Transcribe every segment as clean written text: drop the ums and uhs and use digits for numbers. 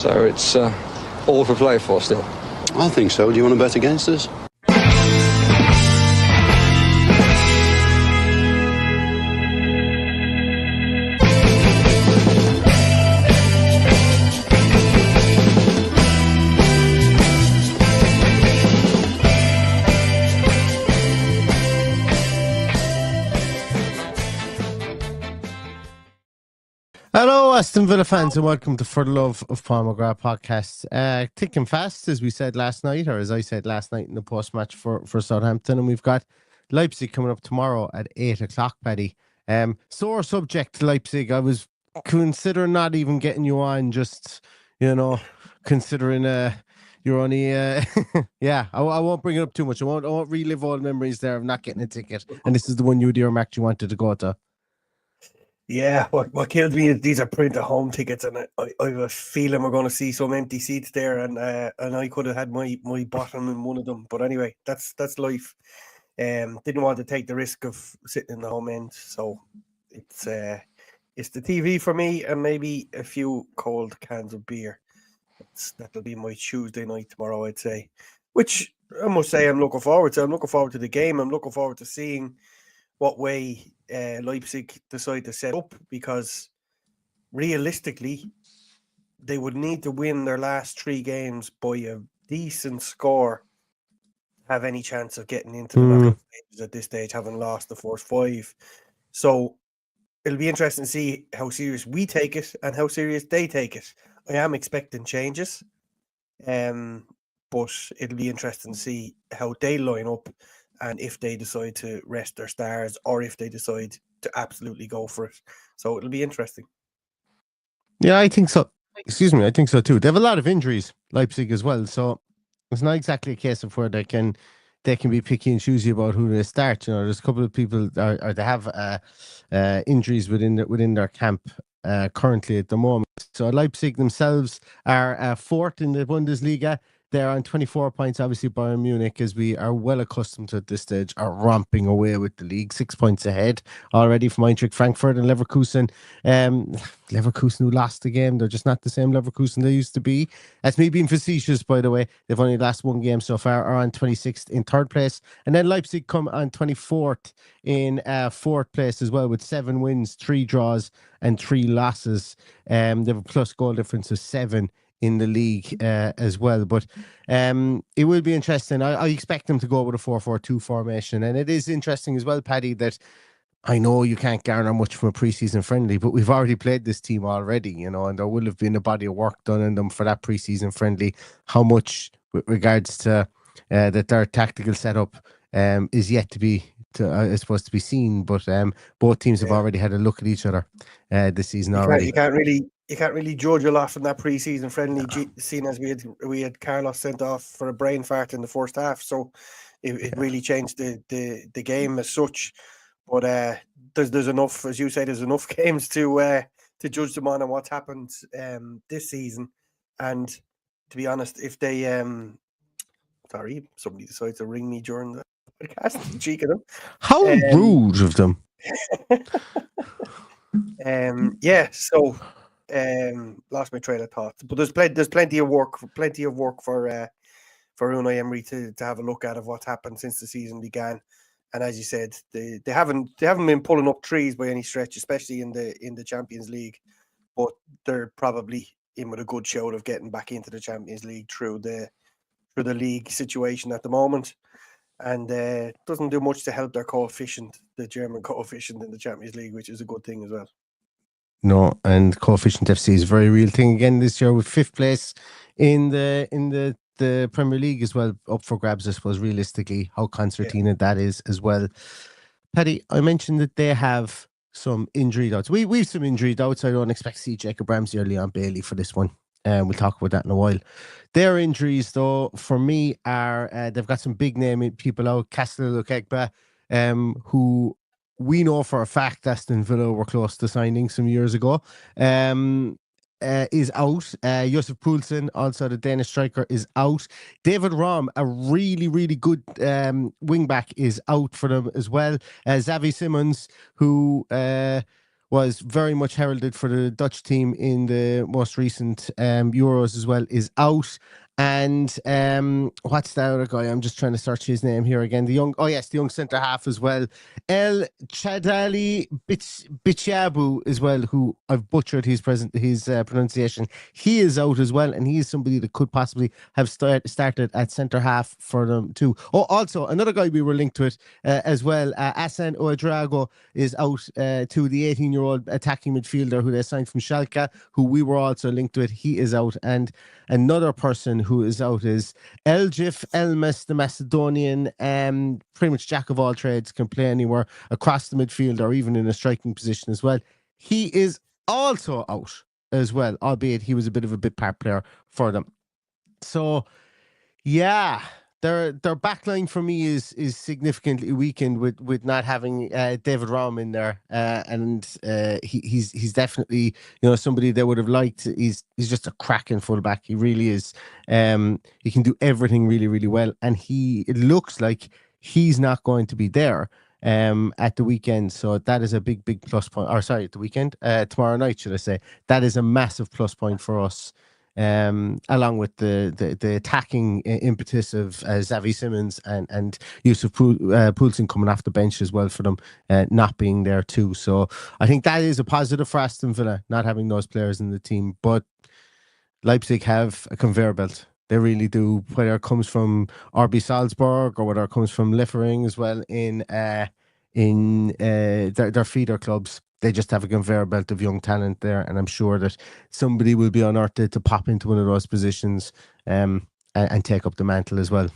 So it's all for play for still. I think so. Do you want to bet against us? Hello, Aston Villa fans, and welcome to For the Love of Paul McGrath podcast. Ticking fast, as we said last night, or as I said last night in the post-match for Southampton, and we've got Leipzig coming up tomorrow at 8 o'clock, Paddy. Sore subject, Leipzig. I was considering not even getting you on, just, considering you're only, yeah, I won't bring it up too much. I won't relive all the memories there of not getting a ticket, and this is the one you, dear Mac, you wanted to go to. Yeah, what killed me is these are printed home tickets, and I have a feeling we're going to see some empty seats there, and I could have had my bottom in one of them. But anyway, that's life. Didn't want to take the risk of sitting in the home end, so it's the TV for me, and maybe a few cold cans of beer. That'll be my Tuesday night tomorrow, I'd say. Which I must say I'm looking forward to. I'm looking forward to the game. I'm looking forward to seeing what way Leipzig decide to set up, because realistically they would need to win their last 3 games by a decent score to have any chance of getting into the knockout stages at this stage, having lost the first 5. So it'll be interesting to see how serious we take it and how serious they take it. I am expecting changes, but it'll be interesting to see how they line up, and if they decide to rest their stars, or if they decide to absolutely go for it. So it'll be interesting. Yeah, I think so. Excuse me, I think so too. They have a lot of injuries, Leipzig as well. So it's not exactly a case of where they can be picky and choosy about who they start. There's a couple of people or they have injuries within their camp currently at the moment. So Leipzig themselves are 4th in the Bundesliga. They're on 24 points. Obviously, Bayern Munich, as we are well accustomed to at this stage, are romping away with the league, 6 points ahead already from Eintracht Frankfurt and Leverkusen. Leverkusen, who lost the game, they're just not the same Leverkusen they used to be. That's me being facetious, by the way. They've only lost 1 game so far, are on 26th in 3rd place. And then Leipzig come on 24th in 4th place as well, with 7 wins, 3 draws, and 3 losses. They have a plus goal difference of 7 in the league as well, but it will be interesting. I expect them to go with a 4-4-2 formation, and it is interesting as well, Paddy, that I know you can't garner much from a preseason friendly, but we've already played this team already, and there will have been a body of work done in them for that preseason friendly. How much, with regards to that their tactical setup is yet to be supposed to be seen, but both teams have already had a look at each other this season already. You can't really judge a lot from that pre-season friendly, seeing as we had Carlos sent off for a brain fart in the first half, so it really changed the game as such. But there's enough, as you say, there's enough games to judge them on and what's happened this season. And to be honest, if they sorry, somebody decides to ring me during the podcast, cheek of them. How rude of them. Yeah, so. Lost my train of thought, but there's plenty of work for Unai Emery to have a look at of what's happened since the season began. And as you said, they haven't been pulling up trees by any stretch, especially in the Champions League. But they're probably in with a good shout of getting back into the Champions League through the league situation at the moment. And doesn't do much to help their coefficient, the German coefficient in the Champions League, which is a good thing as well. No, and coefficient FC is a very real thing again this year, with 5th place in the Premier League as well, up for grabs, I suppose, realistically, how concertina that is as well. Paddy, I mentioned that they have some injury doubts. We've some injury doubts. I don't expect to see Jacob Ramsey or Leon Bailey for this one. We'll talk about that in a while. Their injuries, though, for me, are they've got some big name people out. Castle Lukegba, who we know for a fact Aston Villa were close to signing some years ago, is out. Josef Poulsen, also the Danish striker, is out. David Raum, a really, really good wing back, is out for them as well. Xavi Simons, who was very much heralded for the Dutch team in the most recent Euros as well, is out. And what's the other guy? I'm just trying to search his name here again. The young centre half as well. El Chadali Bichabu as well, who I've butchered his pronunciation. He is out as well, and he is somebody that could possibly have started at centre half for them too. Oh, also another guy we were linked with as well. Asan Ouedraogo is out to the 18-year-old attacking midfielder who they signed from Schalke, who we were also linked with. He is out, and another person who is out is Eljif Elmas, the Macedonian, pretty much jack of all trades, can play anywhere across the midfield or even in a striking position as well. He is also out as well, albeit he was a bit of a bit part player for them. So, yeah, their backline for me is significantly weakened with not having David Raum in there, and he's definitely somebody they would have liked. He's just a cracking fullback. He really is. He can do everything really, really well, and it looks like he's not going to be there at the weekend. So that is a big plus point. Or sorry, at the weekend, tomorrow night, should I say? That is a massive plus point for us. Along with the attacking impetus of Xavi Simons and Yusuf Poulsen coming off the bench as well for them, not being there too. So I think that is a positive for Aston Villa, not having those players in the team. But Leipzig have a conveyor belt. They really do, whether it comes from RB Salzburg or whether it comes from Liefering as well in their feeder clubs. They just have a conveyor belt of young talent there, and I'm sure that somebody will be unearthed to pop into one of those positions and take up the mantle as well.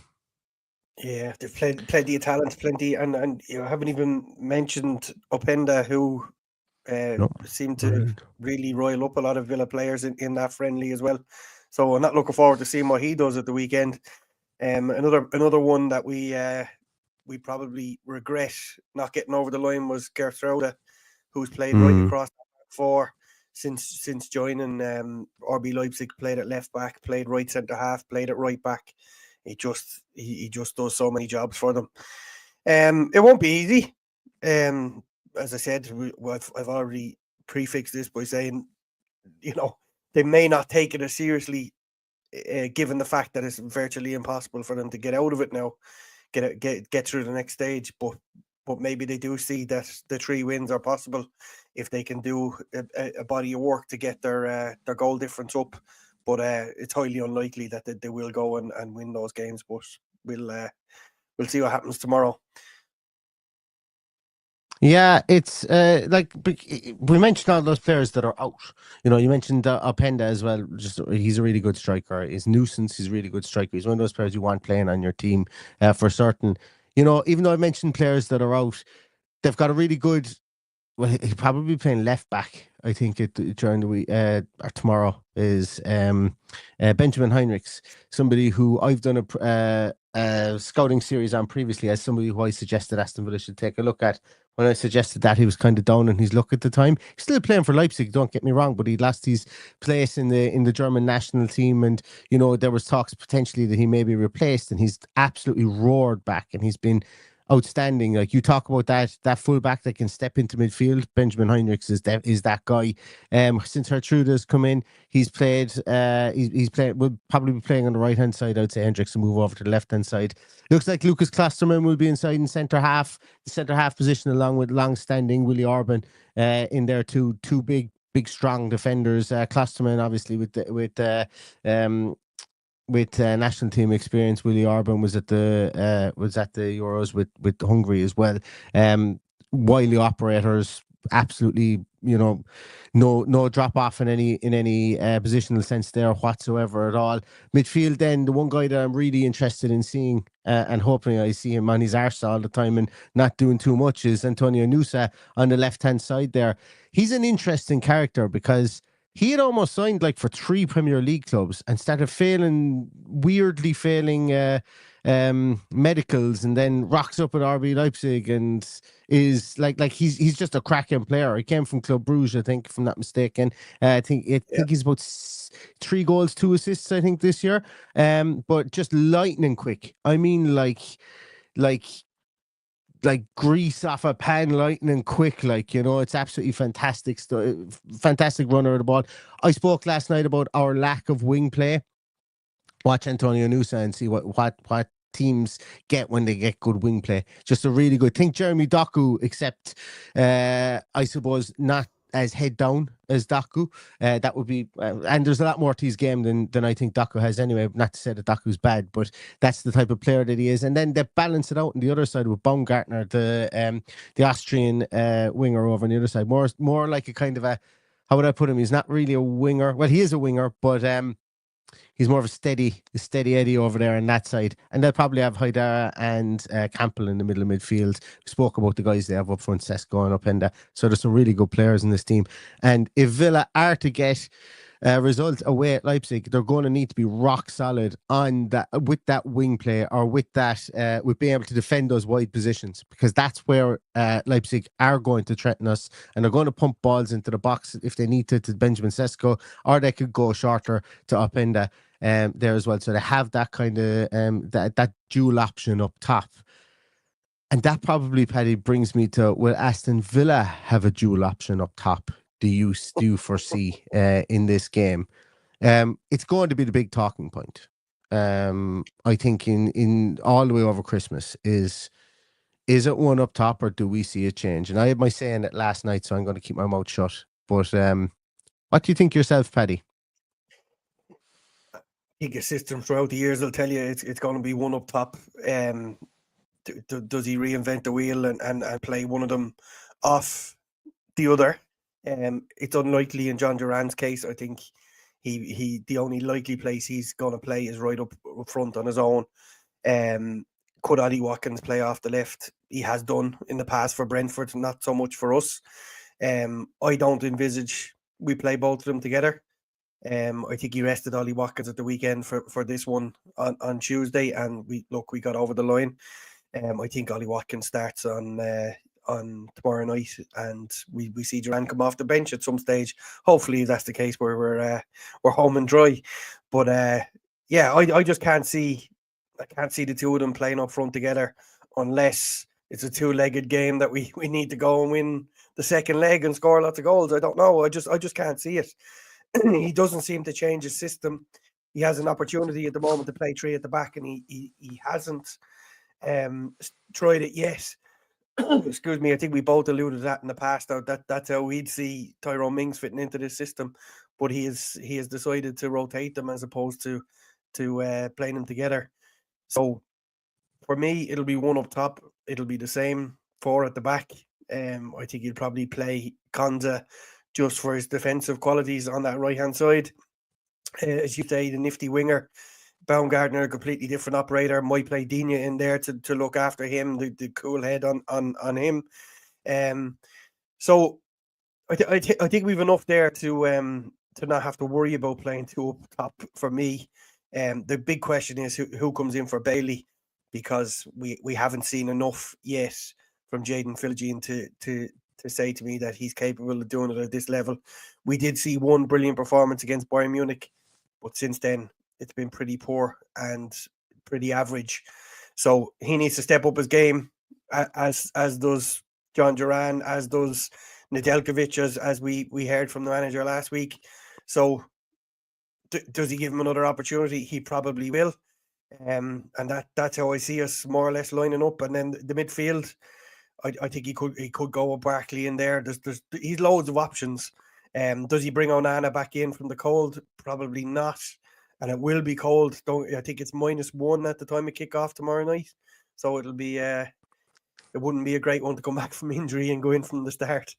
Yeah, they've plenty of talent, plenty, and you haven't even mentioned Openda, who seemed to really roil up a lot of Villa players in that friendly as well. So I'm not looking forward to seeing what he does at the weekend. Another one that we probably regret not getting over the line was Gertrude, who's played right across the back four since joining RB Leipzig. Played at left back, played right centre half, played at right back. He just does so many jobs for them. It won't be easy. As I said, I've already prefixed this by saying, they may not take it as seriously, given the fact that it's virtually impossible for them to get out of it now, get through the next stage. But maybe they do see that the 3 wins are possible if they can do a body of work to get their goal difference up. But it's highly unlikely that they will go and win those games. But we'll see what happens tomorrow. Yeah, it's we mentioned all those players that are out. You mentioned Openda as well. He's a really good striker. His nuisance, he's a really good striker. He's one of those players you want playing on your team for certain. Even though I mentioned players that are out, they've got a really good. Well, he'll probably be playing left back. I think during the week or tomorrow is Benjamin Heinrichs, somebody who I've done a scouting series on previously as somebody who I suggested Aston Villa should take a look at. When I suggested that, he was kind of down on his luck at the time. He's still playing for Leipzig, don't get me wrong, but he lost his place in the German national team, and there was talks potentially that he may be replaced, and he's absolutely roared back, and he's been outstanding. Like you talk about that fullback that can step into midfield. Benjamin Heinrichs is that guy. Since Gertrude has come in, he's played. He's played. Will probably be playing on the right hand side. I would say Hendricks will move over to the left hand side. Looks like Lucas Klosterman will be inside in centre half, the centre half position, along with long-standing Willie Orban in there. Two big strong defenders. Klosterman obviously with national team experience. Willie Orban was at the Euros with Hungary as well. Wily operators, absolutely, no drop off in any positional sense there whatsoever at all. Midfield, then the one guy that I'm really interested in seeing and hoping I see him on his arse all the time and not doing too much is Antonio Nusa on the left hand side there. He's an interesting character because he had almost signed for 3 Premier League clubs and started weirdly failing medicals, and then rocks up at RB Leipzig and is he's just a cracking player. He came from Club Brugge, I think, if I'm not mistaken. I think he's about 3 goals, 2 assists, I think, this year. But just lightning quick. I mean, like grease off a pan, lightning quick. Like, it's absolutely fantastic. Fantastic runner of the ball. I spoke last night about our lack of wing play. Watch Antonio Nusa and see what teams get when they get good wing play. Just a really good. Think Jeremy Doku, except I suppose not as head down as Doku. That would be, and there's a lot more to his game than I think Doku has anyway. Not to say that Doku's bad, but that's the type of player that he is. And then they balance it out on the other side with Baumgartner, the Austrian winger over on the other side. More like a kind of a, how would I put him? He's not really a winger. Well, he is a winger, but he's more of a steady Eddie over there on that side. And they'll probably have Haidara and Campbell in the middle of midfield. We spoke about the guys they have up front, Sesko and Openda. So there's some really good players in this team. And if Villa are to get results away at Leipzig, they're going to need to be rock solid on that, with that wing play, or with that, with being able to defend those wide positions, because that's where Leipzig are going to threaten us, and they're going to pump balls into the box if they need to Benjamin Sesko, or they could go shorter to Openda there as well. So they have that kind of that dual option up top. And that probably, Paddy, brings me to, will Aston Villa have a dual option up top? Do you foresee in this game? It's going to be the big talking point. I think in all the way over Christmas is it one up top, or do we see a change? And I had my say in it last night, so I'm going to keep my mouth shut. But what do you think yourself, Paddy? I think his system throughout the years will tell you it's going to be one up top. Does he reinvent the wheel and play one of them off the other? It's unlikely in John Duran's case. I think he the only likely place he's going to play is right up front on his own. Could Ollie Watkins play off the left? He has done in the past for Brentford, not so much for us. I don't envisage we play both of them together. I think he rested Ollie Watkins at the weekend for this one on Tuesday, and we got over the line. I think Ollie Watkins starts on tomorrow night, and we see Duran come off the bench at some stage. Hopefully that's the case where we're home and dry. But I just can't see the two of them playing up front together unless it's a two-legged game that we need to go and win the second leg and score lots of goals. I don't know. I just can't see it. He doesn't seem to change his system. He has an opportunity at the moment to play three at the back, and he hasn't tried it yet. Excuse me. I think we both alluded to that in the past. That's how we'd see Tyrone Mings fitting into this system, but he has decided to rotate them as opposed to playing them together. So for me, it'll be one up top. It'll be the same four at the back. I think he'll probably play Konza just for his defensive qualities on that right hand side. As you say, the nifty winger. Baumgartner, a completely different operator, might play Digne in there to look after him, the cool head on him. So I think we've enough there to not have to worry about playing two up top for me. The big question is who comes in for Bailey, because we haven't seen enough yet from Jayden Philogene to say to me that he's capable of doing it at this level. We did see one brilliant performance against Bayern Munich, but since then it's been pretty poor and pretty average. So he needs to step up his game, as does John Duran, as does Nedeljkovic, as we heard from the manager last week. So does he give him another opportunity? He probably will. And that's how I see us more or less lining up. And then the midfield, I think he could go with Barkley in there. He's loads of options. Does he bring Onana back in from the cold? Probably not. And it will be cold. I think it's -1 at the time of kickoff tomorrow night. So it'll be it wouldn't be a great one to come back from injury and go in from the start.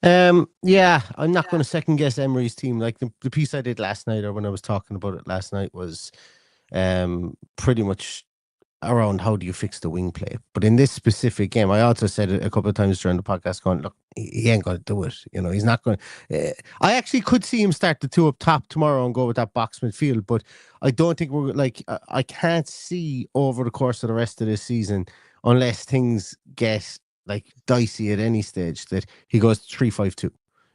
Yeah, I'm not going to second guess Emery's team. Like the piece I did last night, or when I was talking about it last night, was pretty much around how do you fix the wing play. But in this specific game, I also said it a couple of times during the podcast, going, look, he ain't going to do it. He's not going to. I actually could see him start the two up top tomorrow and go with that box midfield, but I don't think we're like, I can't see over the course of the rest of this season, unless things get like dicey at any stage, that he goes 3-5-2.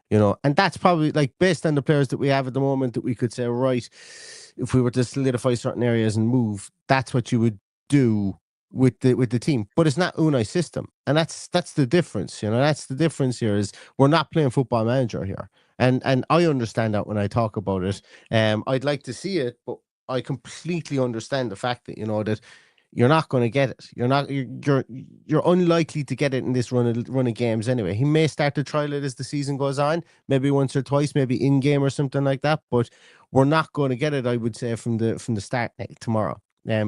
And that's probably, like, based on the players that we have at the moment, that we could say, right, if we were to solidify certain areas and move, that's what you would do with the team, but it's not Unai's system, and that's the difference. That's the difference here. Is we're not playing Football Manager here, and I understand that when I talk about it. I'd like to see it, but I completely understand the fact that that you're not going to get it. You're unlikely to get it in this run of games anyway. He may start to trial it as the season goes on, maybe once or twice, maybe in game or something like that. But we're not going to get it, I would say, from the start tomorrow.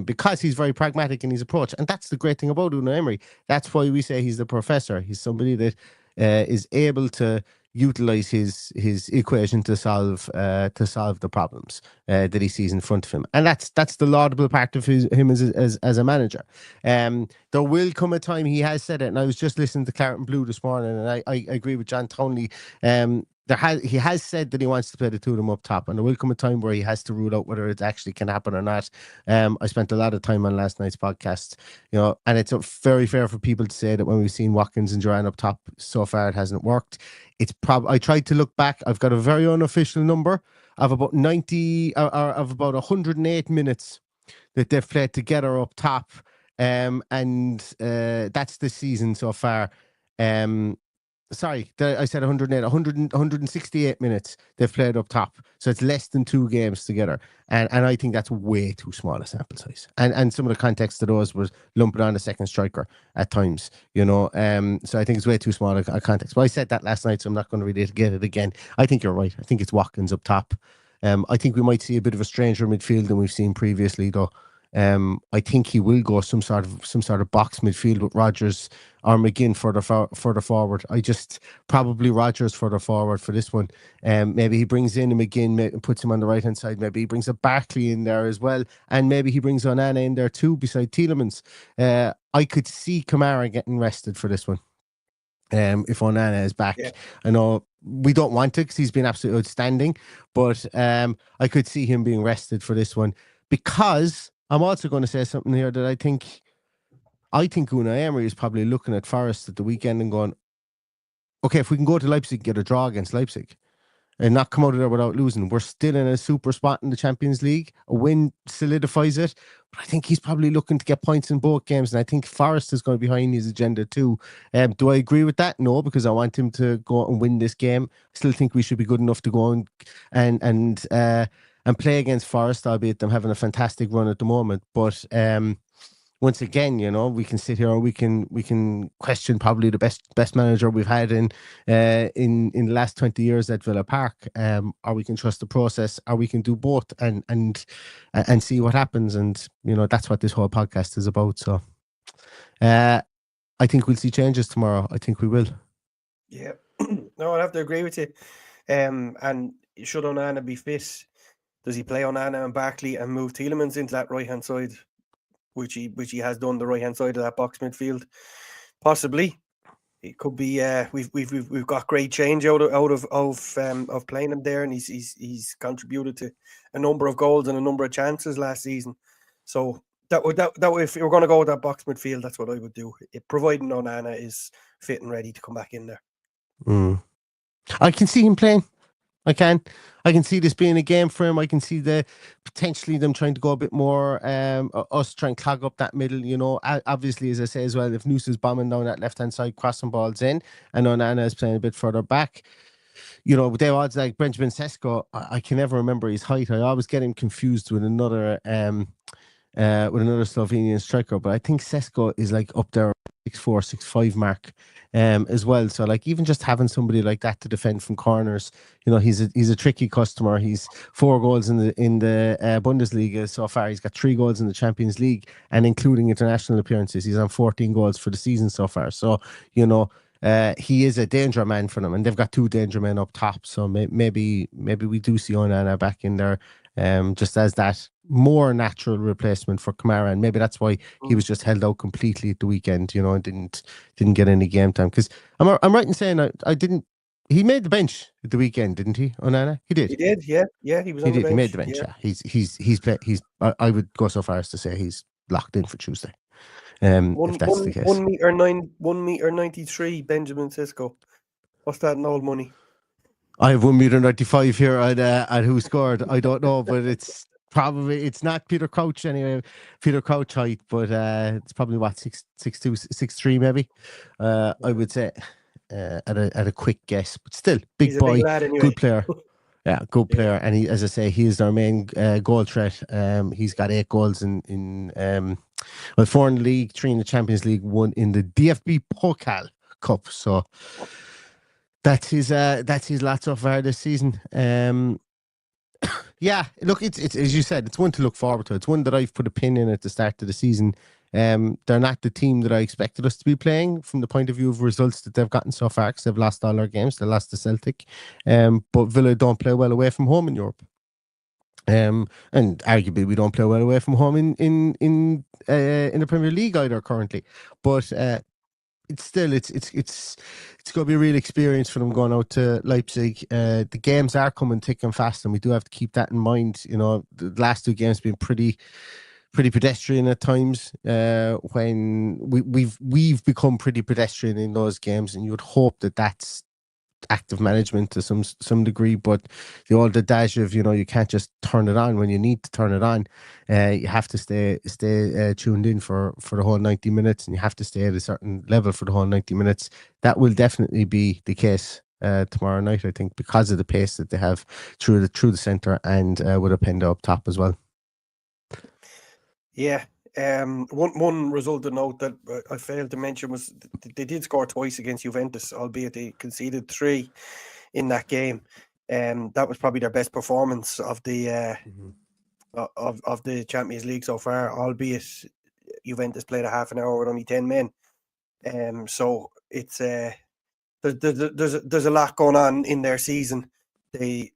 Because he's very pragmatic in his approach, and that's the great thing about Unai Emery. That's why we say he's the professor. He's somebody that is able to utilize his equation to solve the problems that he sees in front of him, and that's the laudable part of him as a manager. There will come a time, he has said it, and I was just listening to Claret and Blue this morning, and I agree with John Townley. He has said that he wants to play the two of them up top, and there will come a time where he has to rule out whether it actually can happen or not. I spent a lot of time on last night's podcast, and it's very fair for people to say that when we've seen Watkins and Duran up top so far, it hasn't worked. I tried to look back. I've got a very unofficial number of about 90 or of about 108 minutes that they've played together up top, and that's the season so far. Sorry, I said 108, 168 minutes they've played up top. So it's less than 2 games together. And I think that's way too small a sample size. And some of the context of those was lumping on a second striker at times, So I think it's way too small a context. But I said that last night, so I'm not going to really get it again. I think you're right. I think it's Watkins up top. I think we might see a bit of a stranger midfield than we've seen previously, though. I think he will go some sort of box midfield with Rodgers or McGinn further forward. I just probably Rodgers further forward for this one. Maybe he brings in a McGinn, puts him on the right hand side. Maybe he brings a Barkley in there as well, and maybe he brings Onana in there too beside Tielemans. I could see Kamara getting rested for this one. If Onana is back. Yeah. I know we don't want to because he's been absolutely outstanding, but I could see him being rested for this one, because I'm also going to say something here that I think Unai Emery is probably looking at Forest at the weekend and going, okay, if we can go to Leipzig and get a draw against Leipzig and not come out of there without losing, we're still in a super spot in the Champions League. A win solidifies it. But I think he's probably looking to get points in both games, and I think Forest is going to be behind his agenda too. Do I agree with that? No, because I want him to go out and win this game. I still think we should be good enough to go and play against Forest, albeit them having a fantastic run at the moment. But once again, we can sit here and we can question probably the best manager we've had in the last 20 years at Villa Park. Or we can trust the process, or we can do both and see what happens. And that's what this whole podcast is about. So I think we'll see changes tomorrow. I think we will. Yeah, no, I'll have to agree with you. And should Onana be fit? Does he play Onana and Barkley and move Tielemans into that right hand side, which he has done, the right hand side of that box midfield? Possibly. It could be. We've got great change out of playing him there, and he's contributed to a number of goals and a number of chances last season. So that if you're going to go with that box midfield, that's what I would do, providing Onana is fit and ready to come back in there. I can see him playing. I can see this being a game for him. I can see potentially them trying to go a bit more, us trying to clog up that middle, obviously, as I say as well, if Noose is bombing down that left-hand side, crossing balls in, and Onana is playing a bit further back, with their odds like Benjamin Sesko, I can never remember his height. I always get him confused with another Slovenian striker, but I think Sesko is like up there 6'4", 6'5" mark as well. So like even just having somebody like that to defend from corners, he's a tricky customer. He's 4 goals in the Bundesliga so far. He's got 3 goals in the Champions League, and including international appearances, he's on 14 goals for the season so far. So he is a danger man for them, and they've got 2 danger men up top. So maybe we do see Onana back in there, just as that more natural replacement for Kamara, and maybe that's why he was just held out completely at the weekend, and didn't get any game time. Because I'm right in saying I didn't. He made the bench at the weekend, didn't he, Onana? He did. He did, yeah. He was. On the bench. He made the bench. Yeah. He's. I would go so far as to say he's locked in for Tuesday. If that's the case. 1.93 Benjamin Sesko. What's that in old money? I have 1.95 here at who scored. I don't know, but it's Probably it's not Peter Crouch anyway. Peter Crouch height, but it's probably what 6'2", 6'3", maybe. I would say at a quick guess, but still big He's a big boy, lad anyway. good player. Yeah, good Yeah. player, and he, as I say, he is our main goal threat. He's got 8 goals in 4 in the league, 3 in the Champions League, 1 in the DFB Pokal Cup. So that's his lot so far this season. Yeah, look, it's as you said, it's one to look forward to. It's one that I've put a pin in at the start of the season. They're not the team that I expected us to be playing from the point of view of results that they've gotten so far, because they've lost all their games. They lost to Celtic, but Villa don't play well away from home in Europe. And arguably we don't play well away from home in the Premier League either currently. But it's still it's going to be a real experience for them going out to Leipzig. The games are coming thick and fast, and we do have to keep that in mind. You know, the last 2 games have been pretty pedestrian at times. When we've become pretty pedestrian in those games, and you would hope that that's active management to some degree, but the old adage of, you know, you can't just turn it on when you need to turn it on. You have to stay tuned in for the whole 90 minutes, and you have to stay at a certain level for the whole 90 minutes. That will definitely be the case tomorrow night, I think, because of the pace that they have through the centre and with Openda up top as well. Yeah. One result to note that I failed to mention was they did score twice against Juventus, albeit they conceded 3 in that game. That was probably their best performance of the of the Champions League so far, albeit Juventus played a half an hour with only 10 men. So it's there's a lot going on in their season. They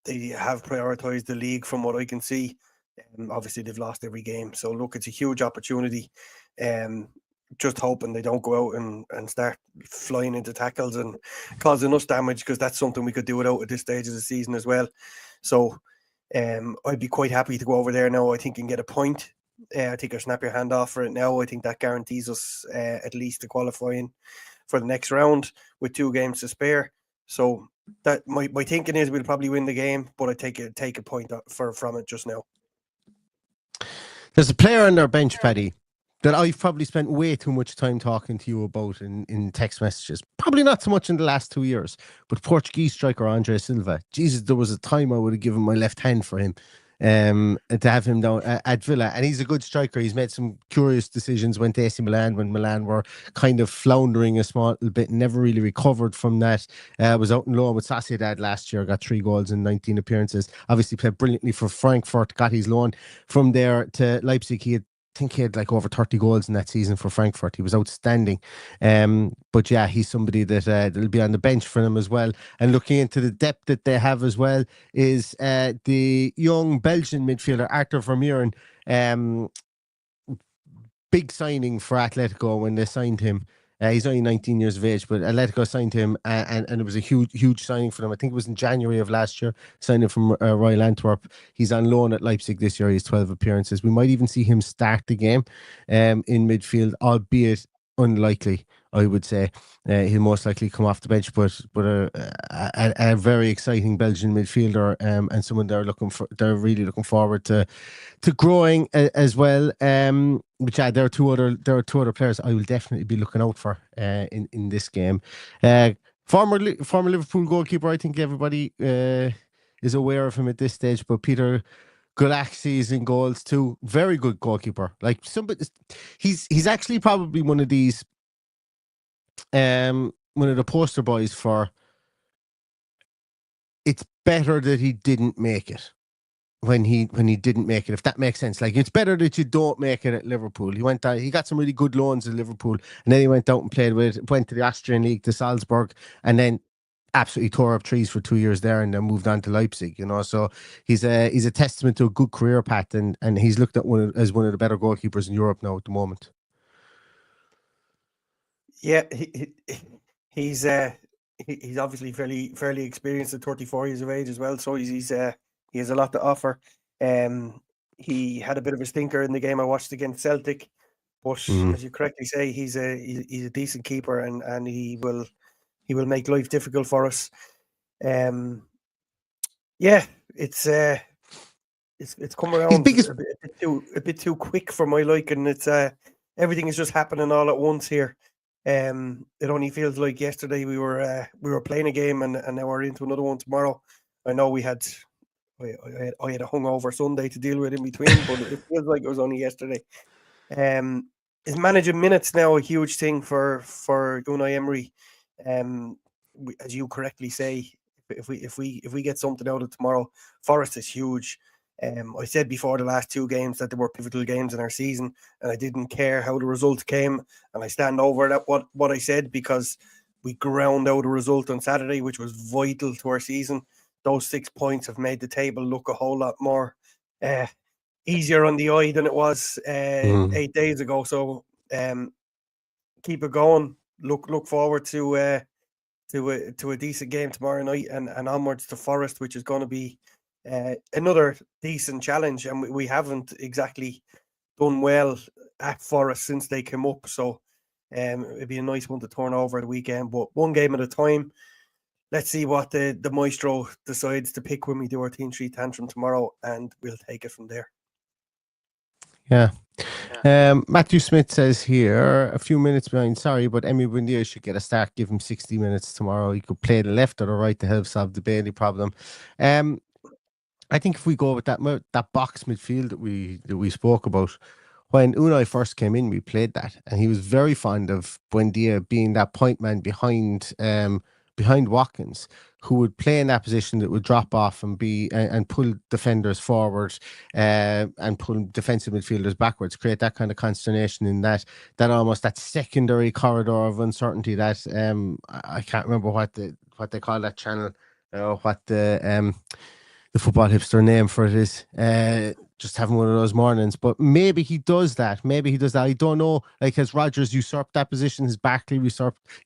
have prioritized the league from what I can see. Obviously, they've lost every game. So, look, it's a huge opportunity. Just hoping they don't go out and start flying into tackles and causing us damage, because that's something we could do without at this stage of the season as well. So, I'd be quite happy to go over there now, I think, and get a point. I think I'll snap your hand off for it now. I think that guarantees us at least the qualifying for the next round with 2 games to spare. So, that my thinking is we'll probably win the game, but I take a point from it just now. There's a player on their bench, Paddy, that I've probably spent way too much time talking to you about in text messages. Probably not so much in the last 2 years, but Portuguese striker Andre Silva. Jesus, there was a time I would have given my left hand for him. To have him down at Villa, and he's a good striker. He's made some curious decisions. Went to AC Milan when Milan were kind of floundering a small little bit, never really recovered from that. Was out in loan with Sociedad last year, got 3 goals in 19 appearances. Obviously played brilliantly for Frankfurt, got his loan from there to Leipzig. I think he had like over 30 goals in that season for Frankfurt. He was outstanding. But yeah, he's somebody that'll be on the bench for them as well. And looking into the depth that they have as well is the young Belgian midfielder Arthur Vermeuren. Big signing for Atletico when they signed him. He's only 19 years of age, but Atletico signed him, and it was a huge signing for them. I think it was in January of last year, signed him from Royal Antwerp. He's on loan at Leipzig this year. He has 12 appearances. We might even see him start the game in midfield, albeit unlikely, I would say. He'll most likely come off the bench, but a very exciting Belgian midfielder, and someone they're really looking forward to growing as well. But yeah, there are two other players I will definitely be looking out for in this game. Former Liverpool goalkeeper, I think everybody is aware of him at this stage, but Peter Gulaxi is in goals too. Very good goalkeeper. Like somebody, he's actually probably one of these, one of the poster boys for. It's better that he didn't make it. When he didn't make it, if that makes sense. Like, it's better that you don't make it at Liverpool. He went out, he got some really good loans at Liverpool, and then he went out and went to the Austrian League, to Salzburg, and then absolutely tore up trees for 2 years there, and then moved on to Leipzig, you know. So he's a testament to a good career path, and he's looked at as one of the better goalkeepers in Europe now at the moment. Yeah, he's obviously fairly experienced at 34 years of age as well. So he has a lot to offer. He had a bit of a stinker in the game I watched against Celtic, but as you correctly say, he's a decent keeper, and he will make life difficult for us. Yeah, it's it's come around a bit too quick for my liking. It's everything is just happening all at once here. It only feels like yesterday we were playing a game and now we're into another one tomorrow. I know I had a hungover Sunday to deal with in between, but it feels like it was only yesterday. Is managing minutes now a huge thing for Unai Emery? As you correctly say, if we get something out of tomorrow, Forest is huge. I said before the last two games that they were pivotal games in our season, and I didn't care how the result came, and I stand over that what I said, because we ground out a result on Saturday, which was vital to our season. Those 6 points have made the table look a whole lot more easier on the eye than it was 8 days ago. So keep it going. Look forward to a decent game tomorrow night and onwards to Forest, which is going to be another decent challenge. And we haven't exactly done well at Forest since they came up. So it'd be a nice one to turn over the weekend. But one game at a time. Let's see what the maestro decides to pick when we do our Team 3 tantrum tomorrow, and we'll take it from there. Yeah. Matthew Smith says here, a few minutes behind, sorry, but Emi Buendia should get a start. Give him 60 minutes tomorrow. He could play the left or the right to help solve the Bailey problem. I think if we go with that box midfield that we spoke about, when Unai first came in, we played that, and he was very fond of Buendia being that point man behind Watkins, who would play in that position that would drop off and and pull defenders forward and pull defensive midfielders backwards, create that kind of consternation in that almost that secondary corridor of uncertainty that I can't remember what they call that channel, what the football hipster name for it is. Just having one of those mornings, but maybe he does that. I don't know. Like, has Rodgers usurped that position? Has Barkley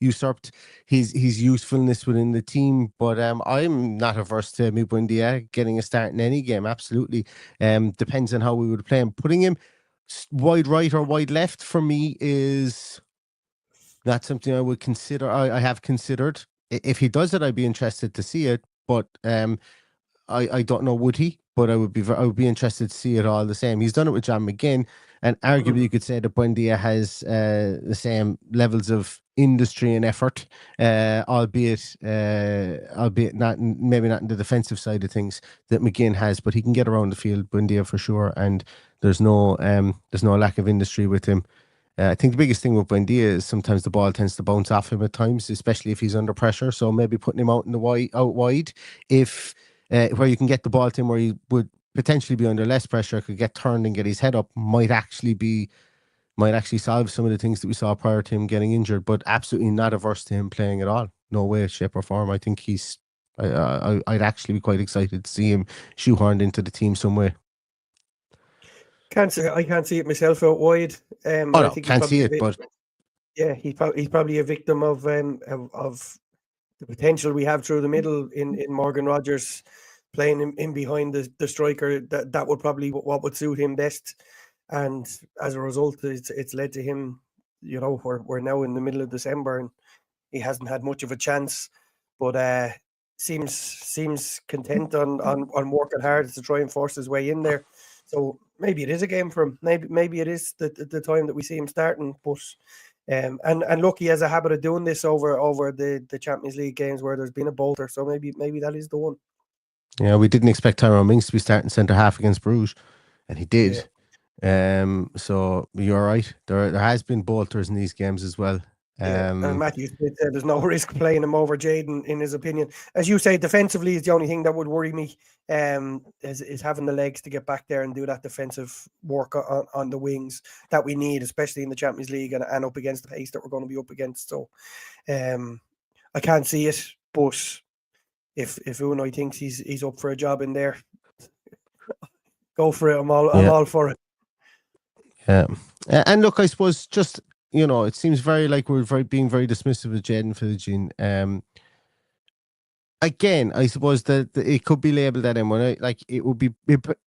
usurped his usefulness within the team? But I'm not averse to Buendia getting a start in any game. Absolutely. Depends on how we would play him. Putting him wide right or wide left for me is not something I would consider. I have considered. If he does it, I'd be interested to see it. But I don't know, would he? But I would be interested to see it all the same. He's done it with John McGinn, and arguably you could say that Buendia has the same levels of industry and effort, albeit maybe not in the defensive side of things that McGinn has, but he can get around the field, Buendia, for sure. And there's no lack of industry with him. I think the biggest thing with Buendia is sometimes the ball tends to bounce off him at times, especially if he's under pressure. So maybe putting him out wide, if where you can get the ball to him, where he would potentially be under less pressure, could get turned and get his head up, might actually solve some of the things that we saw prior to him getting injured. But absolutely not averse to him playing at all. No way, shape or form. I think I'd actually be quite excited to see him shoehorned into the team some way. I can't see it myself out wide. I think can't see it, but yeah, he's probably a victim of the potential we have through the middle in Morgan Rodgers playing in behind the striker. That would probably what would suit him best, and as a result, it's led to him. You know, we're now in the middle of December and he hasn't had much of a chance, but seems content on working hard to try and force his way in there. So maybe it is a game for him. Maybe it is the time that we see him starting, but. And look, he has a habit of doing this over the Champions League games where there's been a bolter, so maybe that is the one. Yeah, we didn't expect Tyrone Mings to be starting centre half against Bruges, and he did. Yeah. So you're right. There has been bolters in these games as well. And Matthew Smith said there's no risk playing him over Jayden, in his opinion. As you say, defensively is the only thing that would worry me. Is having the legs to get back there and do that defensive work on the wings that we need, especially in the Champions League and up against the pace that we're going to be up against. So, I can't see it, but if Unai thinks he's up for a job in there, go for it. I'm all for it. Yeah, and look, I suppose just. You know, it seems very like we're being very dismissive of Jayden Philogene. Again, I suppose that it could be labelled that in one. Like, it would be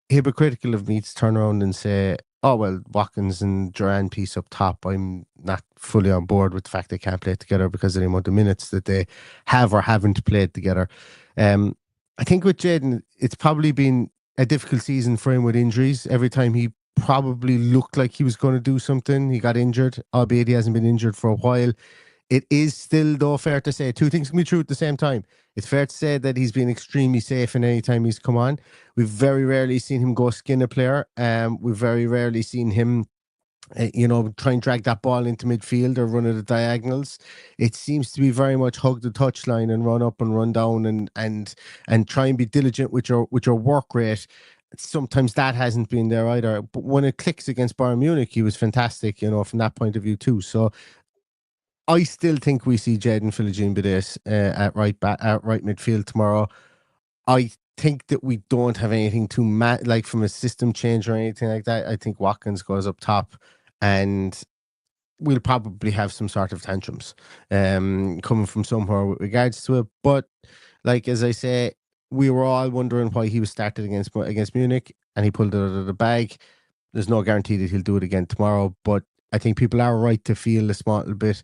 hypocritical of me to turn around and say, "Oh well, Watkins and Duran piece up top." I'm not fully on board with the fact they can't play together because of the amount of minutes that they have or haven't played together. I think with Jayden, it's probably been a difficult season for him with injuries. Every time he probably looked like he was going to do something, he got injured, albeit he hasn't been injured for a while. It is still, though, fair to say two things can be true at the same time. It's fair to say that he's been extremely safe in any time he's come on. We've very rarely seen him go skin a player. We've very rarely seen him, try and drag that ball into midfield or run at the diagonals. It seems to be very much hug the touchline and run up and run down and try and be diligent with your work rate. Sometimes that hasn't been there either. But when it clicks against Bayern Munich, he was fantastic, from that point of view too. So I still think we see Jadon Philogene-Bides at right midfield tomorrow. I think that we don't have anything too like from a system change or anything like that. I think Watkins goes up top, and we'll probably have some sort of tantrums coming from somewhere with regards to it. But like as I say, we were all wondering why he was started against Munich, and he pulled it out of the bag. There's no guarantee that he'll do it again tomorrow, but I think people are right to feel to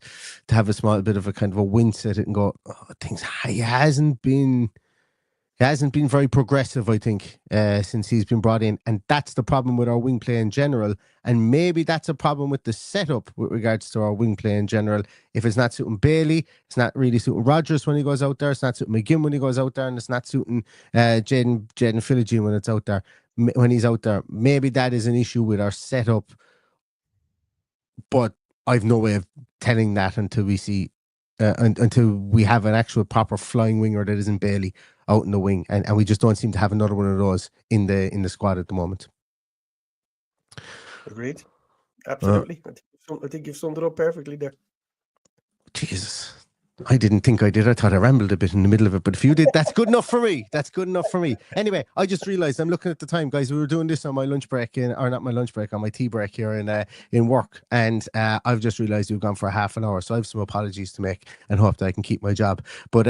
have a small bit of a kind of a wince at it and go, he hasn't been very progressive, I think, since he's been brought in. And that's the problem with our wing play in general. And maybe that's a problem with the setup with regards to our wing play in general. If it's not suiting Bailey, it's not really suiting Rodgers when he goes out there, it's not suiting McGinn when he goes out there, and it's not suiting Jadon Philogene when he's out there. Maybe that is an issue with our setup. But I've no way of telling that until we see, until we have an actual proper flying winger that isn't Bailey out in the wing, and we just don't seem to have another one of those in the squad at the moment. Agreed, absolutely. I think you've summed it up perfectly there. Jesus. I didn't think I did. I thought I rambled a bit in the middle of it, but if you did, that's good enough for me. That's good enough for me. Anyway, I just realized I'm looking at the time, guys. We were doing this on my lunch break, on my tea break here in work, and I've just realized we've gone for a half an hour, so I have some apologies to make and hope that I can keep my job. But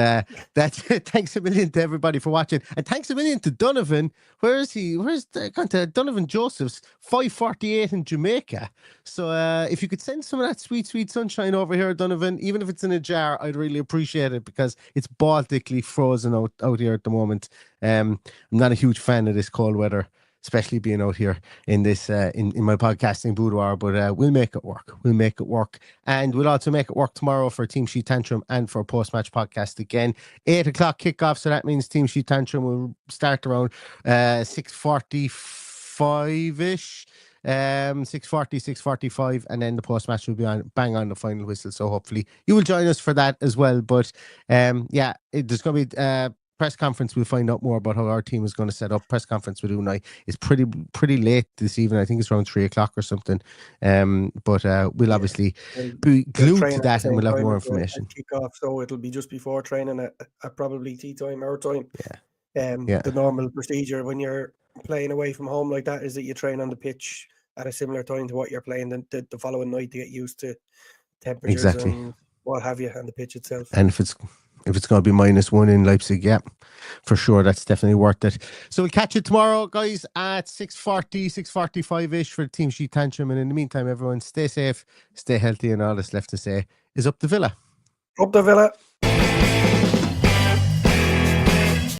that's it. Thanks a million to everybody for watching, and thanks a million to Donovan. Where is he? Where's Donovan Joseph's 5:48 in Jamaica? So if you could send some of that sweet sunshine over here, Donovan, even if it's in a jar, I'd really appreciate it, because it's Baltically frozen out here at the moment. I'm not a huge fan of this cold weather, especially being out here in this in my podcasting boudoir, but we'll make it work. And we'll also make it work tomorrow for Team Sheet Tantrum and for a post-match podcast again. 8 o'clock kickoff, so that means Team Sheet Tantrum will start around 6:45-ish. 6:45, and then the post match will be bang on the final whistle. So hopefully you will join us for that as well. But there's going to be a press conference. We'll find out more about how our team is going to set up. Press conference with Unai is pretty late this evening. I think it's around 3 o'clock or something. But we'll obviously be glued to that, and we'll have more information. Kick off, so it'll be just before training at probably tea time, our time. The normal procedure when you're playing away from home like that is that you train on the pitch at a similar time to what you're playing the following night to get used to temperatures and what have you, and the pitch itself. And if it's going to be -1 in Leipzig, for sure, that's definitely worth it. So we'll catch you tomorrow, guys, at 6:45-ish for Team Sheet Tantrum. And in the meantime, everyone, stay safe, stay healthy, and all that's left to say is up the Villa. Up the Villa.